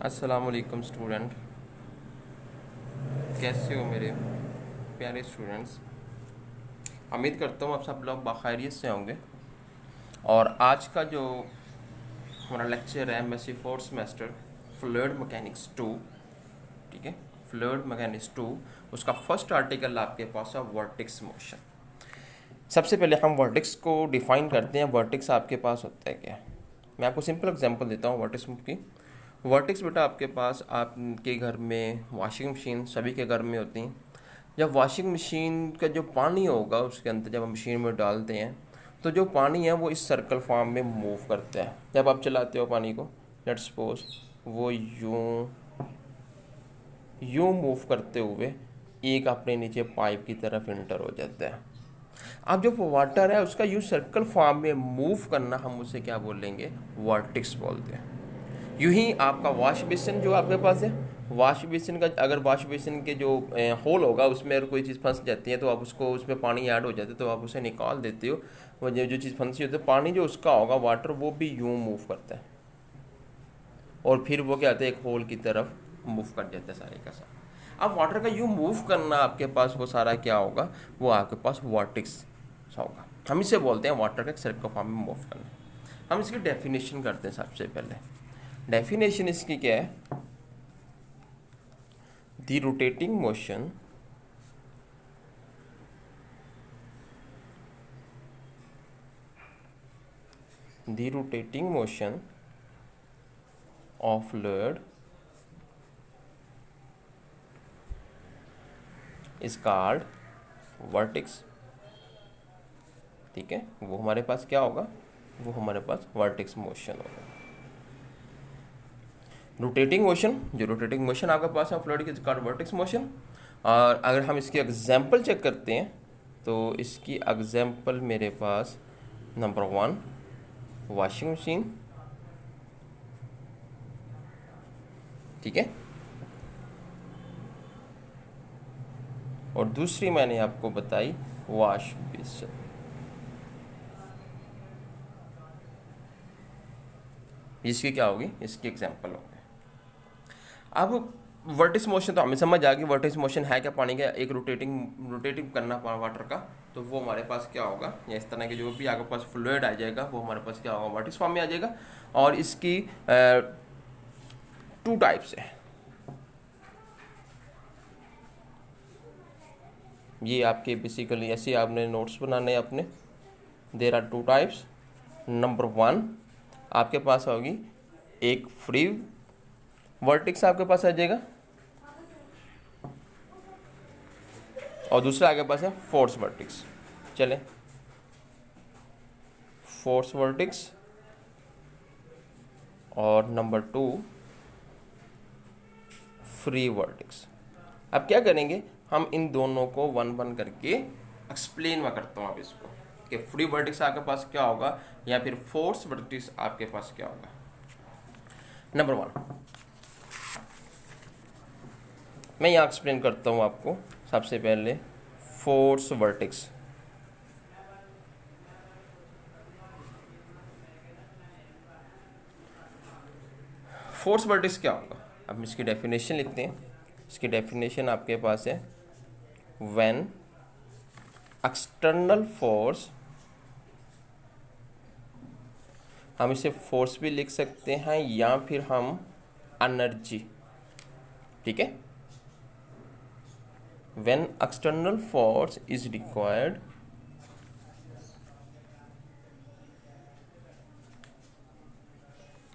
अस्सलाम वालेकुम स्टूडेंट, कैसे हो मेरे प्यारे स्टूडेंट्स। उम्मीद करता हूँ आप सब लोग बाखैरियत से होंगे। और आज का जो हमारा लेक्चर है MSc fourth semester fluid mechanics 2, ठीक है, फ्लूइड मैकेनिक्स 2, उसका फर्स्ट आर्टिकल आपके पास है वर्टिक्स मोशन। सबसे पहले हम वर्टिक्स को डिफ़ाइन करते हैं। वर्टिक्स आपके पास होता है क्या? मैं आपको सिंपल एग्जांपल देता हूँ वर्टिक्स की। वर्टिक्स बेटा आपके पास आपके घर में वॉशिंग मशीन सभी के घर में होती हैं। जब वॉशिंग मशीन का जो पानी होगा उसके अंदर जब हम मशीन में डालते हैं तो जो पानी है वो इस सर्कल फॉर्म में मूव करता है। जब आप चलाते हो पानी को, लेट्स सपोज वो यूं मूव करते हुए एक अपने नीचे पाइप की तरफ इंटर हो जाता है। अब जो वाटर है उसका यूं सर्कल फॉर्म में मूव करना हम उसे क्या बोलेंगे? वर्टिक्स बोलते हैं। यूं ही आपका वॉश बेसिन जो आपके पास है, वॉश बेसिन का अगर वॉश बेसिन के जो होल होगा उसमें अगर कोई चीज़ फंस जाती है तो आप उसको, उसमें पानी ऐड हो जाता है तो आप उसे निकाल देते हो। वो जो चीज़ फंसी होती है, पानी जो उसका होगा वाटर, वो भी यूं मूव करता है और फिर वो क्या होता है, एक होल की तरफ मूव कर जाता है सारे का सारा। अब वाटर का यूं मूव करना आपके पास वो सारा क्या होगा, वो आपके पास वर्टिक्स होगा। हम इसे बोलते हैं वाटर का एक सर्कल फॉर्म में मूव करना। हम इसकी डेफिनेशन करते हैं। सबसे पहले डेफिनेशन इसकी क्या है? The rotating motion of fluid is called vertices. ठीक है, वो हमारे पास क्या होगा? वो हमारे पास वर्टिक्स मोशन होगा। रोटेटिंग मोशन, जो रोटेटिंग मोशन आपके पास है फ्लूइड की, कॉल्ड वर्टिक्स मोशन। और अगर हम इसकी एग्जांपल चेक करते हैं तो इसकी एग्जांपल मेरे पास नंबर 1 वॉशिंग मशीन, ठीक है, और दूसरी मैंने आपको बताई वॉश बेसिन। इसकी क्या होगी? इसकी एग्जांपल होगी। अब वर्टिक्स मोशन तो हमें समझ आ गई। वर्टिक्स मोशन है क्या? पानी का एक रोटेटिंग करना वाटर का। तो वो हमारे पास क्या होगा, या इस तरह के जो भी आपके पास फ्लूइड आ जाएगा वो हमारे पास क्या होगा? वर्टिक्स फॉर्म में आ जाएगा। और इसकी 2 टाइप्स है। ये आपके बेसिकली ऐसे आपने नोट्स बनाने हैं अपने। There are 2 types. नंबर 1 आपके पास होगी एक फ्री वर्टिक्स आपके पास आ जाएगा, और दूसरा आपके पास है फोर्स वर्टिक्स। चले, फोर्स वर्टिक्स। और नंबर 2 फ्री वर्टिक्स। अब क्या करेंगे, हम इन दोनों को वन वन करके एक्सप्लेन मैं करता हूँ अब इसको कि फ्री वर्टिक्स आपके पास क्या होगा या फिर फोर्स वर्टिक्स आपके पास क्या होगा। नंबर 1 मैं यहाँ एक्सप्लेन करता हूँ आपको। सबसे पहले फोर्स वर्टिक्स। फोर्स वर्टिक्स क्या होगा? अब इसकी डेफिनेशन लिखते हैं। इसकी डेफिनेशन आपके पास है व्हेन एक्सटर्नल फोर्स, हम इसे फोर्स भी लिख सकते हैं या फिर हम एनर्जी, ठीक है। When external force is required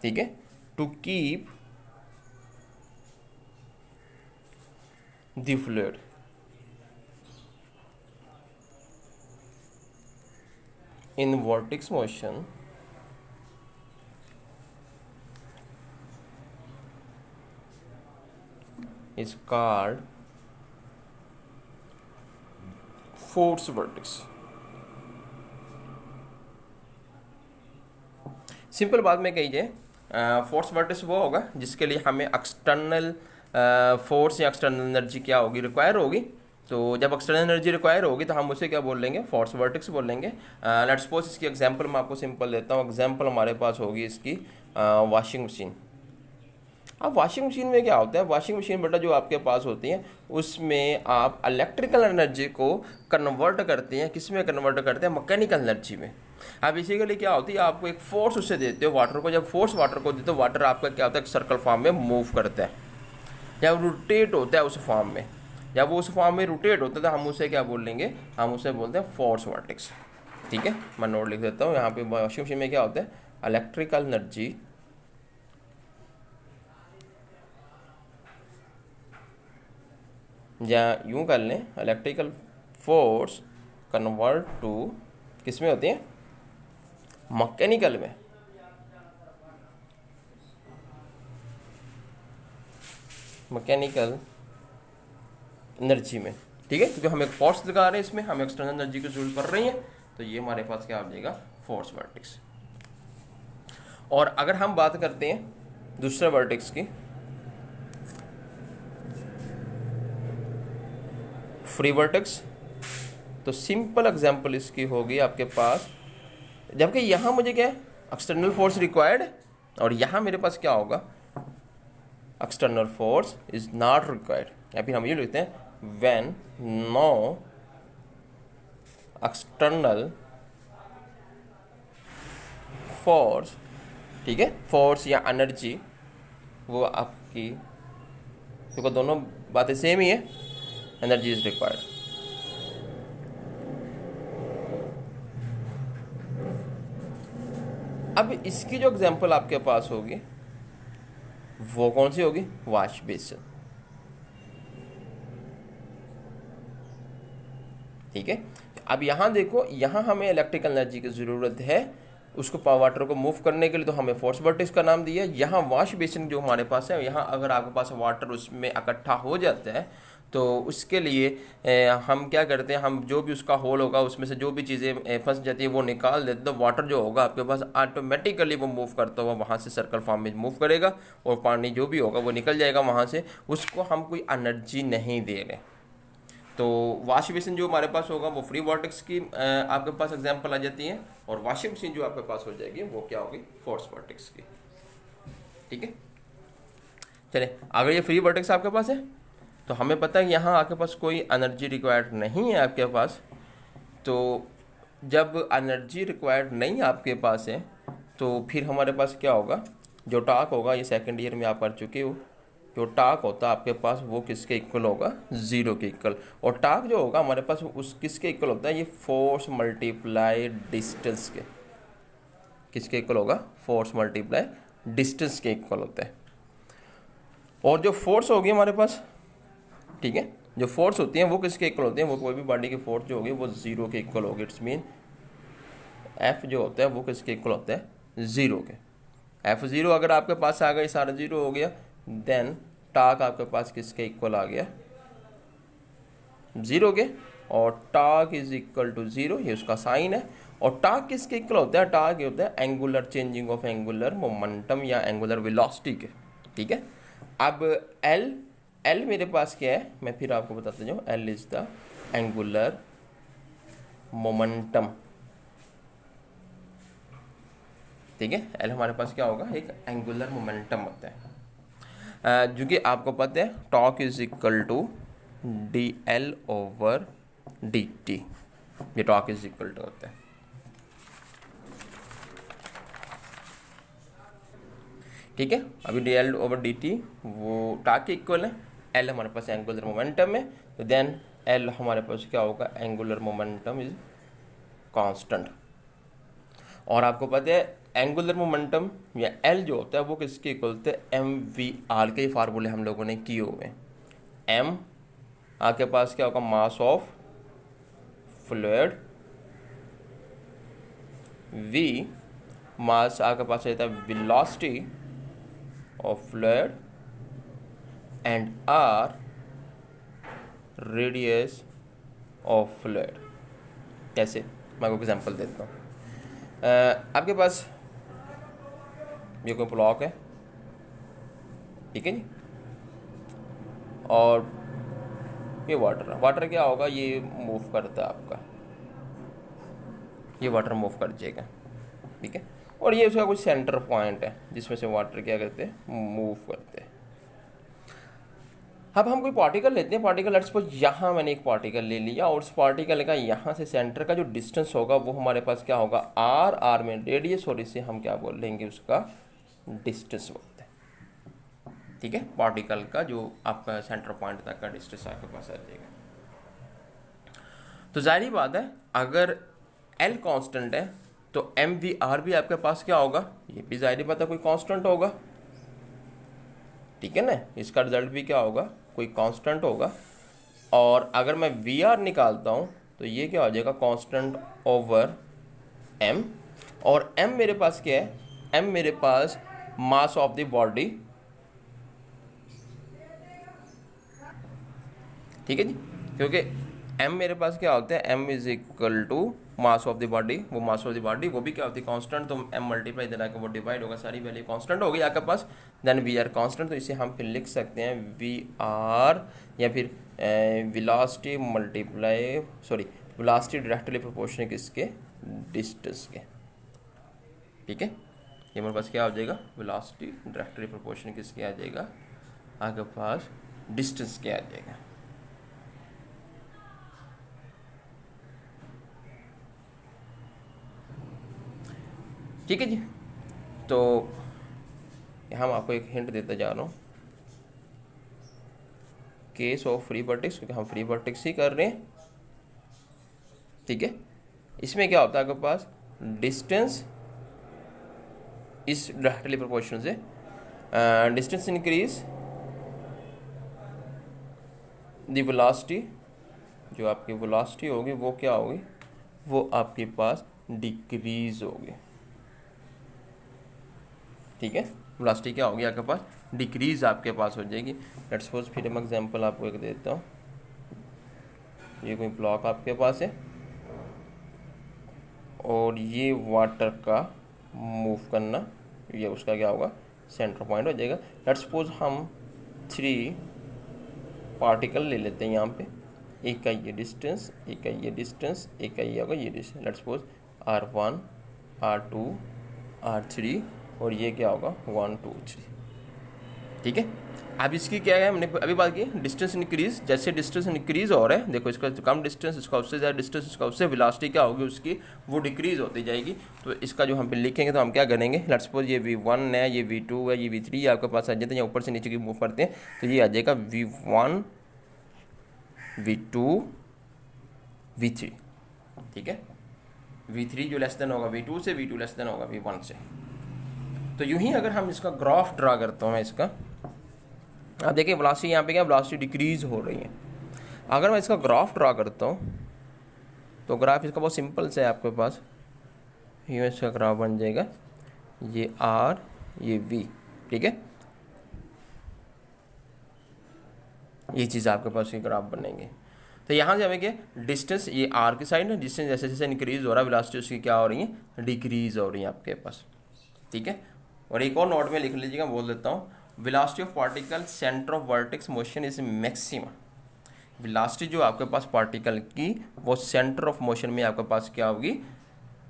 ठीक है to keep the fluid in vortex motion is called force vortex। Simple बात में कही जाए, फोर्स वर्टिक्स वो होगा जिसके लिए हमें एक्सटर्नल फोर्स या एक्सटर्नल एनर्जी क्या होगी, रिक्वायर होगी। तो जब एक्सटर्नल एनर्जी रिक्वायर होगी तो हम उसे क्या बोल लेंगे? फोर्स वर्टिक्स बोल लेंगे। लेट्स सपोज इसकी एग्जांपल मैं आपको सिंपल देता हूँ। एग्जांपल हमारे पास होगी इसकी वॉशिंग मशीन। अब वॉशिंग मशीन में क्या होता है, वॉशिंग मशीन बेटा जो आपके पास होती है उसमें आप इलेक्ट्रिकल एनर्जी को कन्वर्ट करते हैं, किस में कन्वर्ट करते हैं, मैकेनिकल एनर्जी में। अब बेसिकली क्या होती है, आपको एक फोर्स उससे देते हो वाटर को, जब फोर्स वाटर को देते हो वाटर आपका क्या होता है, सर्कल फॉर्म में मूव करता है, जब रोटेट होता है उस फॉर्म में, जब वो उस फॉर्म में रोटेट होता है तो हम उसे क्या बोलेंगे, हम उसे बोलते हैं फोर्स वर्टेक्स। ठीक है, मैं नोट लिख देता हूँ यहाँ पे। वॉशिंग मशीन में क्या होता है, इलेक्ट्रिकल एनर्जी या यूँ कर लें, इलेक्ट्रिकल फोर्स कन्वर्ट टू किस में होती है, मैकेनिकल में। मैकेनिकल एनर्जी में, ठीक है, क्योंकि हम एक फोर्स लगा रहे हैं इसमें, हम एक्सटर्नल एनर्जी की जरूरत पड़ रही है, तो ये हमारे पास क्या आ जाएगा, फोर्स वर्टेक्स। और अगर हम बात करते हैं दूसरे वर्टेक्स की, फ्री वर्टेक्स, तो सिंपल एग्जांपल इसकी होगी आपके पास, जबकि यहाँ मुझे क्या है, एक्सटर्नल फोर्स रिक्वायर्ड, और यहाँ मेरे पास क्या होगा, external force is not required, या फिर हम ये लिखते हैं व्हेन नो एक्सटर्नल फोर्स, ठीक है, फोर्स या एनर्जी वो आपकी, क्योंकि दोनों बातें सेम ही है, एनर्जी इज रिक्वायर्ड। अब इसकी जो एग्जांपल आपके पास होगी वो कौन सी होगी, वॉश बेसिन। ठीक है, अब यहाँ देखो, यहाँ हमें इलेक्ट्रिकल एनर्जी की ज़रूरत है उसको वाटर को मूव करने के लिए, तो हमें फोर्स वर्टेक्स का नाम दिया। यहाँ वॉश बेसिन जो हमारे पास है, यहाँ अगर आपके पास वाटर उसमें इकट्ठा हो जाता है तो उसके लिए हम क्या करते हैं, हम जो भी उसका होल होगा उसमें से जो भी चीज़ें फंस जाती है वो निकाल देते, तो वाटर जो होगा आपके पास ऑटोमेटिकली वो मूव करता हुआ वहाँ से सर्कल फॉर्म में मूव करेगा, और पानी जो भी होगा वो निकल जाएगा वहाँ से, उसको हम कोई एनर्जी नहीं दे रहे। तो वॉश बेसिन जो हमारे पास होगा वो फ्री वर्टेक्स की आपके पास एग्जांपल आ जाती है, और वॉशिंग मशीन जो आपके पास हो जाएगी वो क्या होगी, फोर्स वर्टेक्स की। ठीक है, चलिए अगर ये फ्री वर्टेक्स आपके पास है तो हमें पता है यहाँ आपके पास कोई एनर्जी रिक्वायर्ड नहीं है आपके पास, तो जब एनर्जी रिक्वायर्ड नहीं आपके पास है तो फिर हमारे पास क्या होगा, जो टार्क होगा, ये सेकेंड ईयर में आप कर चुके हो, जो टार्क होता है आपके पास वो किसके इक्वल होगा, ज़ीरो के इक्वल। और टार्क जो होगा हमारे पास उस किसके इक्वल होता है, ये फोर्स मल्टीप्लाई डिस्टेंस के, किसके इक्वल होगा, फोर्स मल्टीप्लाई डिस्टेंस के इक्वल होता है। और जो फोर्स होगी हमारे पास, ठीक है, जो फोर्स होती हैं वो किसके इक्वल होती हैं, वो कोई भी बॉडी की फोर्स जो होगी वो ज़ीरो के इक्वल होगी। इट्स मीन एफ जो होता है वो किसके इक्वल होता है, ज़ीरो के। एफ ज़ीरो अगर आपके पास आ गई, सारा ज़ीरो हो गया, देन टार्क आपके पास किसके इक्वल आ गया, ज़ीरो के, और torque is equal to zero, ये उसका साइन है। और टार्क किसके इक्वल होता है, टार्क ये होता है angular changing of angular momentum या एंगुलर वेलोसिटी के। ठीक है, अब एल मेरे पास क्या है, मैं फिर आपको बताता जाऊँ, L is the angular momentum. ठीक है, एल हमारे पास क्या होगा, एक एंगुलर मोमेंटम होता है, जो कि आपको पता है torque is equal to D L over D T, ये टॉर्क इज इक्वल टू होता है। ठीक है, अभी D L over D T वो टॉर्क के इक्वल है, एल हमारे पास एंगुलर मोमेंटम है, तो देन एल हमारे पास क्या होगा, एंगुलर मोमेंटम इज कांस्टेंट। और आपको पता है एंगुलर मोमेंटम या एल जो होता है वो किसके इक्वल होता है, एम वी आर के फार्मूले हम लोगों ने किए हुए हैं। एम आपके पास क्या होगा, mass of fluid, V mass आपके पास रहता है velocity of fluid, and R radius of fluid. कैसे, मैं आपको एग्जांपल देता हूँ। आपके पास ये कोई ब्लॉक है, ठीक है जी, और ये वाटर क्या होगा, ये मूव करता है आपका, ये वाटर मूव कर जाएगा। ठीक है, और ये उसका कोई सेंटर पॉइंट है जिसमें से वाटर क्या करते हैं, मूव करते हैं। अब हम कोई पार्टिकल लेते हैं, पार्टिकल लेट्स सपोज यहाँ मैंने एक पार्टिकल ले लिया और उस पार्टिकल का यहाँ से सेंटर का जो डिस्टेंस होगा वो हमारे पास क्या होगा, आर में रेडियस, और इसे हम क्या बोल लेंगे, उसका डिस्टेंस बोलते हैं। ठीक है, पार्टिकल का जो आपका सेंटर पॉइंट तक का डिस्टेंस आपके पास आ जाएगा। तो जाहिर बात है अगर एल कांस्टेंट है तो एम वी आर भी आपके पास क्या होगा, ये भी जाहिर बात है कोई कांस्टेंट होगा। ठीक है ना, इसका रिजल्ट भी क्या होगा, कोई कांस्टेंट होगा। और अगर मैं वी आर निकालता हूँ तो ये क्या हो जाएगा, कांस्टेंट ओवर एम। और एम मेरे पास क्या है, एम मेरे पास मास ऑफ द बॉडी। ठीक है जी, क्योंकि एम मेरे पास क्या होता है, M is equal to mass of the body. वो मास ऑफ द बॉडी वो भी क्या होती है, कांस्टेंट। तो एम मल्टीप्लाई देना के वो डिवाइड होगा, सारी वैल्यू कांस्टेंट होगी आपके पास। देन वी आर कांस्टेंट, तो इसे हम फिर लिख सकते हैं वी आर, या फिर velocity multiply velocity directly proportional किसके, डिस्टेंस के। ठीक है, ये मेरे पास क्या हो जाएगा, वेलोसिटी डायरेक्टली प्रोपोर्शनल किसके आ जाएगा, आपके पास डिस्टेंस के आ जाएगा। ठीक है जी, तो यहाँ मैं आपको एक हिंट देता जा रहा हूँ, केस ऑफ फ्री वर्टेक्स, क्योंकि हम फ्री वर्टेक्स ही कर रहे हैं। ठीक है, इसमें क्या होता है आपके पास, डिस्टेंस इस डायरेक्टली प्रोपोर्शनल से, डिस्टेंस इंक्रीज द वेलोसिटी, जो आपकी वेलोसिटी होगी वो क्या होगी, वो आपके पास डिक्रीज होगी। ठीक है, वेलोसिटी क्या होगी आपके पास, डिक्रीज आपके पास हो जाएगी। लेट्स सपोज फिर मैं एग्जांपल आपको एक देता हूँ, ये कोई ब्लॉक आपके पास है और ये वाटर का मूव करना, ये उसका क्या होगा, सेंटर पॉइंट हो जाएगा। लेट्स सपोज हम 3 पार्टिकल ले लेते हैं यहाँ पे, एक का ये डिस्टेंस, एक का ये डिस्टेंस, एक का ये होगा ये distance. Let's suppose R1 R2 R3 और ये क्या होगा 1 2 3। ठीक है, अब इसकी क्या है, हमने अभी बात की डिस्टेंस इंक्रीज, जैसे डिस्टेंस इंक्रीज हो रहा है, देखो इसका कम डिस्टेंस, इसका उससे ज़्यादा डिस्टेंस, इसका उससे वेलोसिटी क्या होगी उसकी, वो डिक्रीज होती जाएगी। तो इसका जो हम पे लिखेंगे तो हम क्या करेंगे, लेट्स सपोज ये V1 है, ये V2 है, ये V3 आपके पास आ जाते हैं, या ऊपर से नीचे की मूव करते हैं तो ये आ जाएगा V1 V2 V3। ठीक है, V3 जो लेस देन होगा V2 से, V2 लेस देन होगा V1 से। तो यूं ही अगर हम इसका ग्राफ ड्रा करता हूँ मैं इसका, आप देखिए वेलोसिटी यहाँ पे क्या, वेलोसिटी डिक्रीज हो रही है। अगर मैं इसका ग्राफ ड्रा करता हूँ तो ग्राफ इसका बहुत सिंपल से है आपके पास, यूँ इसका ग्राफ बन जाएगा, ये R ये V। ठीक है, ये चीज़ आपके पास ये ग्राफ बनेंगे। तो यहाँ से हमें क्या, डिस्टेंस ये R की साइड है, डिस्टेंस जैसे जैसे इंक्रीज हो रहा है वेलोसिटी उसकी क्या हो रही है, डिक्रीज हो रही है आपके पास। ठीक है, और एक और नोट में लिख लीजिएगा, बोल देता हूँ, velocity of particle centre of vertex motion is maximum. Velocity जो आपके पास पार्टिकल की वो सेंटर ऑफ मोशन में आपके पास क्या होगी,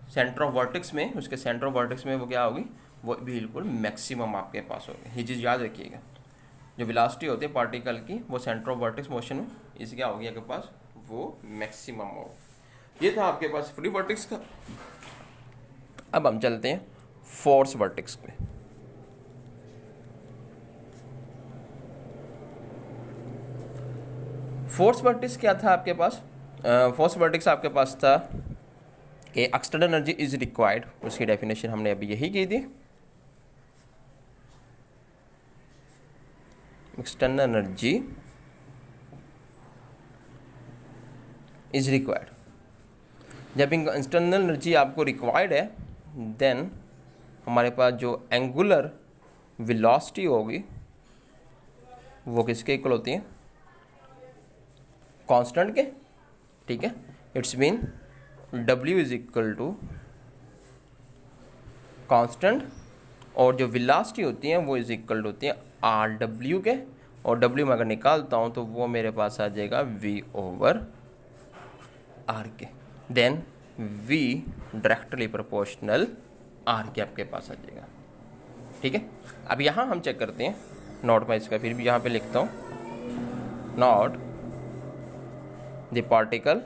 सेंटर ऑफ वर्टेक्स में, उसके सेंटर ऑफ वर्टेक्स में वो क्या होगी, वो बिल्कुल मैक्सिमम आपके पास होगी। ये चीज़ याद रखिएगा, जो वेलोसिटी होती है पार्टिकल की वो सेंटर ऑफ वर्टेक्स मोशन में इस क्या होगी आपके पास, वो मैक्सिमम होगी। ये था आपके पास फ्री वर्टेक्स का। अब हम चलते हैं फोर्स वर्टेक्स पे। फोर्स वर्टेक्स क्या था आपके पास, फोर्स वर्टेक्स आपके पास था कि एक्सटर्नल एनर्जी इज रिक्वायर्ड, उसकी डेफिनेशन हमने अभी यही की थी, एक्सटर्नल एनर्जी इज रिक्वायर्ड। जब एक्सटर्नल एनर्जी आपको रिक्वायर्ड है देन हमारे पास जो एंगुलर वेलोसिटी होगी वो किसके इक्वल होती है, कांस्टेंट के। ठीक है, it's mean W is equal to constant, और जो वेलोसिटी होती है वो इज इक्वल टू होती है RW के, और W में अगर निकालता हूँ तो वो मेरे पास आ जाएगा V/R के। Then V directly proportional R के आपके पास आ जाएगा। ठीक है, अब यहाँ हम चेक करते हैं नॉट में इसका, फिर भी यहाँ पे लिखता हूँ not the particle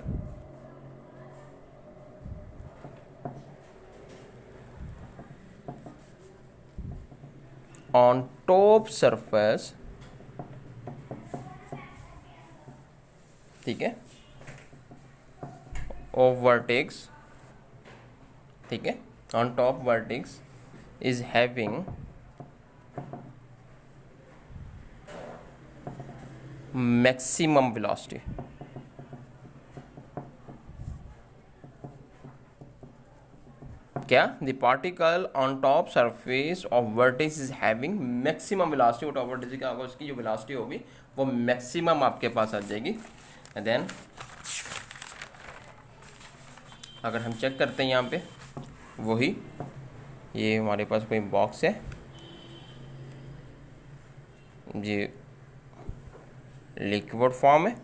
on top surface, ठीक है, of vertex, ठीक है, on top vertex is having maximum velocity। क्या, the particle on top surface of vertex is having maximum velocity. वो टॉप वर्टेक्स क्या होगा, उसकी जो वेलोसिटी होगी वो मैक्सिमम आपके पास आ जाएगी। एंड देन अगर हम चेक करते हैं यहाँ पे, वही ये हमारे पास कोई बॉक्स है, ये लिक्विड फॉर्म है,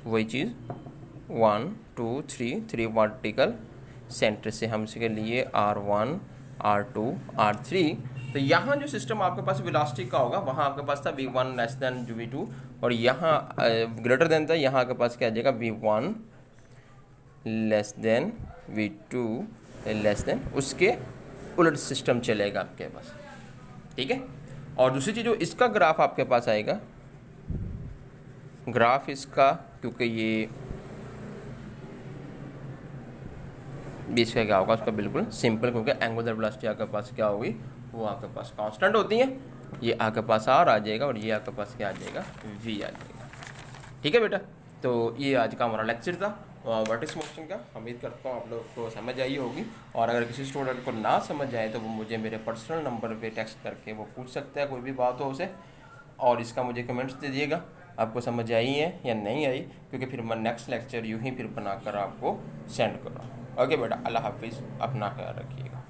वही चीज़ 1 2 3 वर्टिकल सेंटर से हम इसके लिए R1 R2 R3। तो यहाँ जो सिस्टम आपके पास वेलोसिटी का होगा, वहाँ आपके पास था v1 लेस देन v2, और यहाँ ग्रेटर देन था, यहाँ आपके पास क्या आ जाएगा v1 less than v2 less than, उसके उलट सिस्टम चलेगा आपके पास। ठीक है, और दूसरी चीज़ जो इसका ग्राफ आपके पास आएगा, ग्राफ इसका, क्योंकि ये बीच का क्या होगा उसका बिल्कुल सिंपल, क्योंकि एंगुलर वेलोसिटी आपके पास क्या होगी, वो आपके पास कांस्टेंट होती है। ये आपके पास आर आ जाएगा और ये आपके पास क्या आ जाएगा, वी आ जाएगा। ठीक है बेटा, तो ये आज का हमारा लेक्चर था वर्टेक्स मोशन का। उम्मीद करता हूँ आप लोग को समझ आई होगी, और अगर किसी स्टूडेंट को ना समझ आए तो वो मुझे मेरे पर्सनल नंबर पे टेक्स्ट करके वो पूछ सकता है, कोई भी बात हो उसे, और इसका मुझे कमेंट्स दे दिएगा आपको समझ आई है या नहीं आई, क्योंकि फिर मैं नेक्स्ट लेक्चर यूँ ही फिर बनाकर आपको सेंड करूँ। ओके बेटा, अल्लाह हाफिज़, अपना ख्याल रखिएगा।